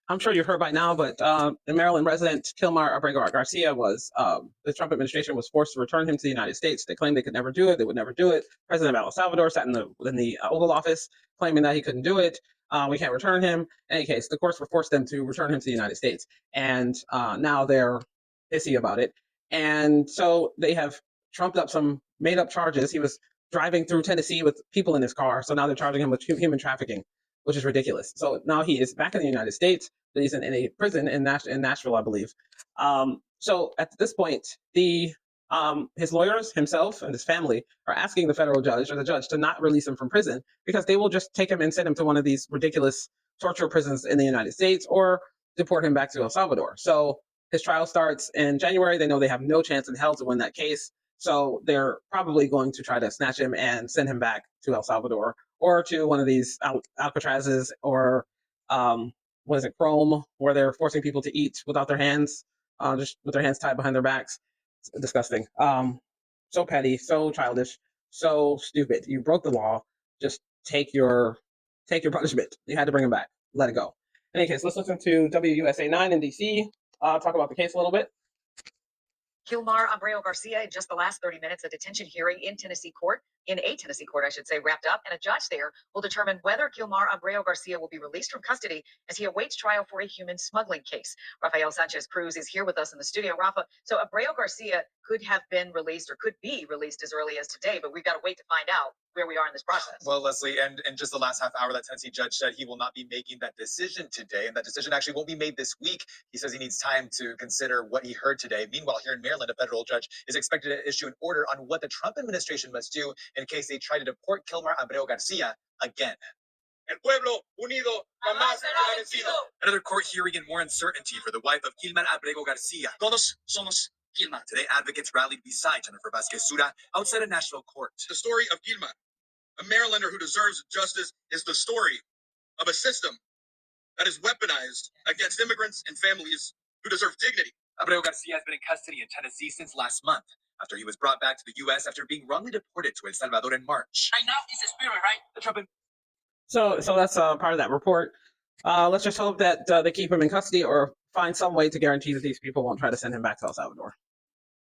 I'm sure you've heard by now, but the Maryland resident Kilmar Abrego Garcia was the Trump administration was forced to return him to the United States. They claimed they could never do it; they would never do it. President of El Salvador sat in the Oval Office claiming that he couldn't do it. We can't return him. In any case, the courts forced them to return him to the United States, and now they're pissy about it. And so they have trumped up some made up charges. He was driving through Tennessee with people in his car, so now they're charging him with human trafficking, which is ridiculous. So now he is back in the United States. He's in a prison in Nashville, I believe. So at this point, his lawyers, himself, and his family are asking the federal judge or the judge to not release him from prison because they will just take him and send him to one of these ridiculous torture prisons in the United States or deport him back to El Salvador. So his trial starts in January. They know they have no chance in hell to win that case. So they're probably going to try to snatch him and send him back to El Salvador or to one of these Alcatrazes or what is it, Chrome, where they're forcing people to eat without their hands, just with their hands tied behind their backs. It's disgusting. So petty, so childish, so stupid. You broke the law. Just take your punishment. You had to bring him back. Let it go. In any case, let's listen to WUSA 9 in DC. Talk about the case a little bit. Kilmar Abrego Garcia, in just the last 30 minutes, a detention hearing in a Tennessee court, I should say, wrapped up, and a judge there will determine whether Kilmar Abrego Garcia will be released from custody as he awaits trial for a human smuggling case. Rafael Sanchez Cruz is here with us in the studio. Rafa, so Abrego Garcia could have been released or could be released as early as today, but we've got to wait to find out where we are in this process. Well, Leslie, and in just the last half hour, that Tennessee judge said he will not be making that decision today, and that decision actually won't be made this week. He says he needs time to consider what he heard today. Meanwhile, here in Maryland, a federal judge is expected to issue an order on what the Trump administration must do in case they try to deport Kilmar Abrego Garcia again. El pueblo unido jamás será vencido. Another court hearing and more uncertainty for the wife of Kilmar Abrego Garcia. Todos somos Kilmar. Today, advocates rallied beside Jennifer Vasquez-Sura outside a national court. The story of Kilmar, a Marylander who deserves justice, is the story of a system that is weaponized against immigrants and families who deserve dignity. Abrego Garcia has been in custody in Tennessee since last month, after he was brought back to the U.S. after being wrongly deported to El Salvador in March. Right now, he's a spirit, right? The Trump. So that's part of that report. Let's just hope that they keep him in custody or find some way to guarantee that these people won't try to send him back to El Salvador.